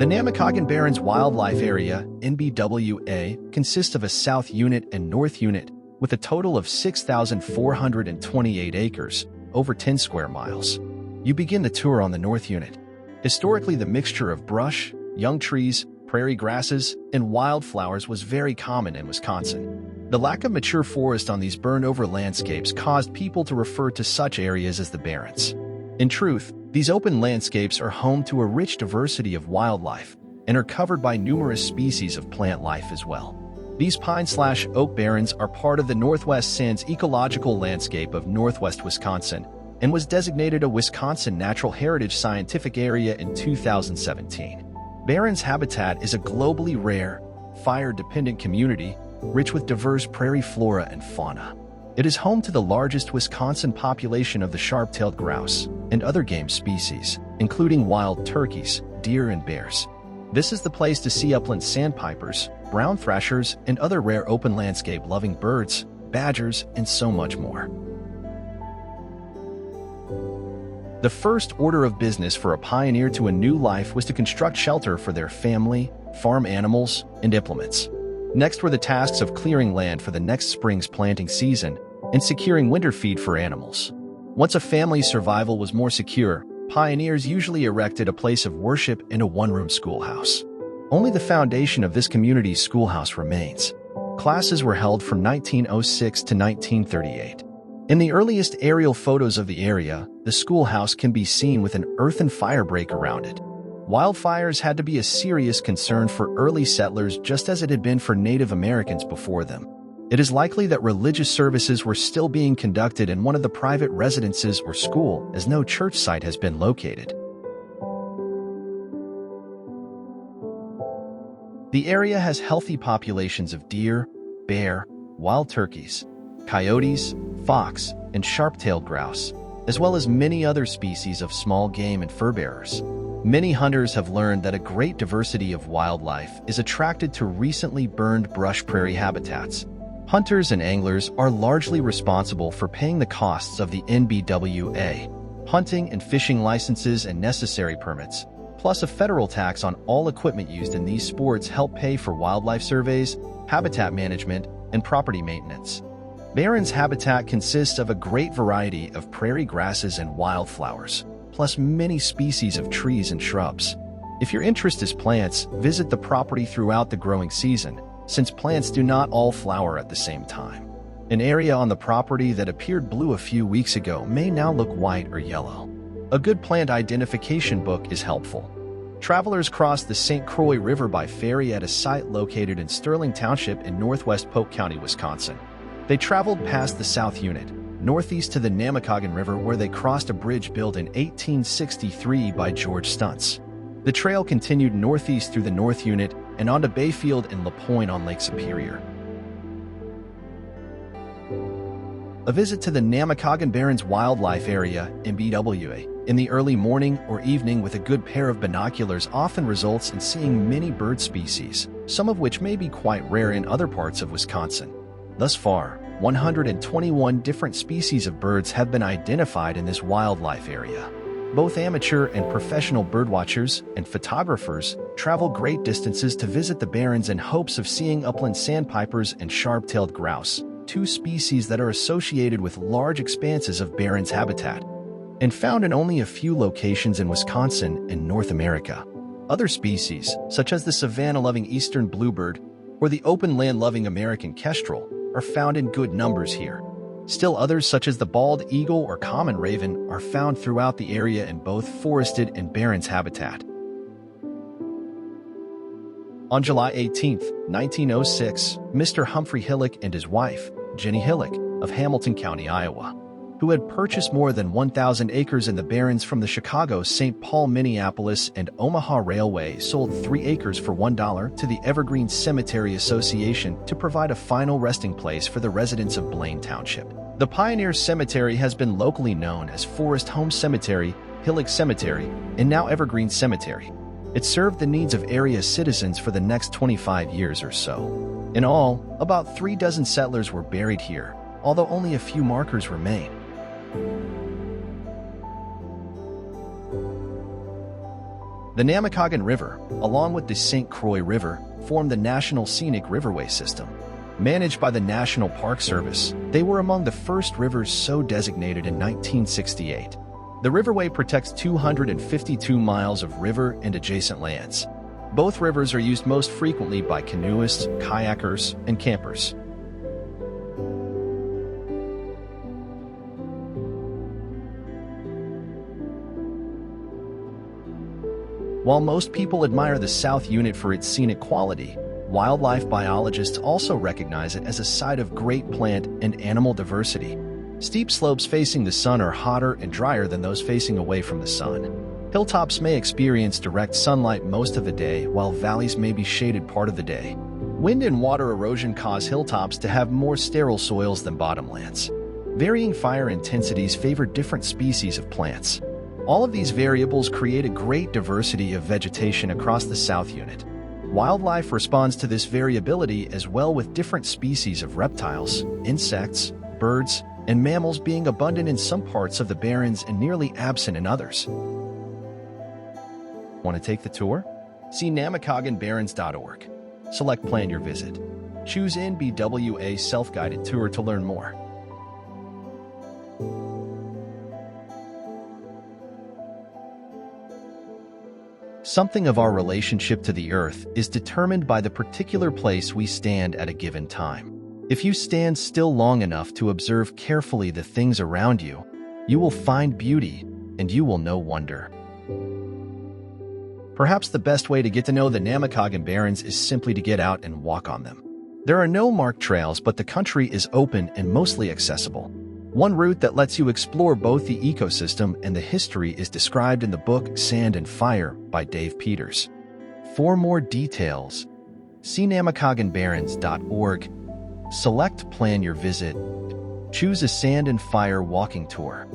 The Namekagon Barrens Wildlife Area, NBWA, consists of a South Unit and North Unit, with a total of 6,428 acres, over 10 square miles. You begin the tour on the North Unit. Historically, the mixture of brush, young trees, prairie grasses, and wildflowers was very common in Wisconsin. The lack of mature forest on these burned-over landscapes caused people to refer to such areas as the Barrens. In truth, these open landscapes are home to a rich diversity of wildlife and are covered by numerous species of plant life as well. These pine/oak barrens are part of the Northwest Sands ecological landscape of northwest Wisconsin and was designated a Wisconsin Natural Heritage Scientific Area in 2017. Barrens habitat is a globally rare, fire-dependent community rich with diverse prairie flora and fauna. It is home to the largest Wisconsin population of the sharp-tailed grouse and other game species, including wild turkeys, deer, and bears. This is the place to see upland sandpipers, brown thrashers, and other rare open landscape-loving birds, badgers, and so much more. The first order of business for a pioneer to a new life was to construct shelter for their family, farm animals, and implements. Next were the tasks of clearing land for the next spring's planting season and securing winter feed for animals. Once a family's survival was more secure, pioneers usually erected a place of worship and a one-room schoolhouse. Only the foundation of this community's schoolhouse remains. Classes were held from 1906 to 1938. In the earliest aerial photos of the area, the schoolhouse can be seen with an earthen fire break around it. Wildfires had to be a serious concern for early settlers just as it had been for Native Americans before them. It is likely that religious services were still being conducted in one of the private residences or school, as no church site has been located. The area has healthy populations of deer, bear, wild turkeys, coyotes, fox, and sharp-tailed grouse, as well as many other species of small game and fur-bearers. Many hunters have learned that a great diversity of wildlife is attracted to recently burned brush prairie habitats. Hunters and anglers are largely responsible for paying the costs of the NBWA, hunting and fishing licenses and necessary permits, plus a federal tax on all equipment used in these sports help pay for wildlife surveys, habitat management, and property maintenance. Barrens habitat consists of a great variety of prairie grasses and wildflowers, plus many species of trees and shrubs. If your interest is plants, visit the property throughout the growing season, since plants do not all flower at the same time. An area on the property that appeared blue a few weeks ago may now look white or yellow. A good plant identification book is helpful. Travelers cross the St. Croix River by ferry at a site located in Sterling Township in northwest Polk County, Wisconsin. They traveled past the South Unit, northeast to the Namekagon River, where they crossed a bridge built in 1863 by George Stuntz. The trail continued northeast through the North Unit and onto Bayfield and LaPointe on Lake Superior. A visit to the Namekagon Barrens Wildlife Area, NBWA, in the early morning or evening with a good pair of binoculars often results in seeing many bird species, some of which may be quite rare in other parts of Wisconsin. Thus far, 121 different species of birds have been identified in this wildlife area. Both amateur and professional birdwatchers and photographers travel great distances to visit the Barrens in hopes of seeing upland sandpipers and sharp-tailed grouse, two species that are associated with large expanses of Barrens habitat, and found in only a few locations in Wisconsin and North America. Other species, such as the savanna-loving eastern bluebird or the open land-loving American kestrel, are found in good numbers here. Still others, such as the bald eagle or common raven, are found throughout the area in both forested and Barrens habitat. On July 18, 1906, Mr. Humphrey Hillock and his wife, Jenny Hillock, of Hamilton County, Iowa, who had purchased more than 1,000 acres in the Barrens from the Chicago, St. Paul, Minneapolis, and Omaha Railway, sold 3 acres for $1 to the Evergreen Cemetery Association to provide a final resting place for the residents of Blaine Township. The Pioneer Cemetery has been locally known as Forest Home Cemetery, Hillock Cemetery, and now Evergreen Cemetery. It served the needs of area citizens for the next 25 years or so. In all, about 3 dozen settlers were buried here, although only a few markers remain. The Namekagon River, along with the St. Croix River, form the National Scenic Riverway System. Managed by the National Park Service, they were among the first rivers so designated in 1968. The riverway protects 252 miles of river and adjacent lands. Both rivers are used most frequently by canoeists, kayakers, and campers. While most people admire the South Unit for its scenic quality, wildlife biologists also recognize it as a site of great plant and animal diversity. Steep slopes facing the sun are hotter and drier than those facing away from the sun. Hilltops may experience direct sunlight most of the day, while valleys may be shaded part of the day. Wind and water erosion cause hilltops to have more sterile soils than bottomlands. Varying fire intensities favor different species of plants. All of these variables create a great diversity of vegetation across the South Unit. Wildlife responds to this variability as well, with different species of reptiles, insects, birds, and mammals being abundant in some parts of the Barrens and nearly absent in others. Want to take the tour? See namekagonbarrens.org. Select Plan Your Visit. Choose NBWA Self-Guided Tour to learn more. Something of our relationship to the earth is determined by the particular place we stand at a given time. If you stand still long enough to observe carefully the things around you, you will find beauty and you will know wonder. Perhaps the best way to get to know the Namekagon Barrens is simply to get out and walk on them. There are no marked trails, but the country is open and mostly accessible. One route that lets you explore both the ecosystem and the history is described in the book Sand and Fire by Dave Peters. For more details, see namekagonbarrens.org. Select Plan Your Visit. Choose a Sand and Fire walking tour.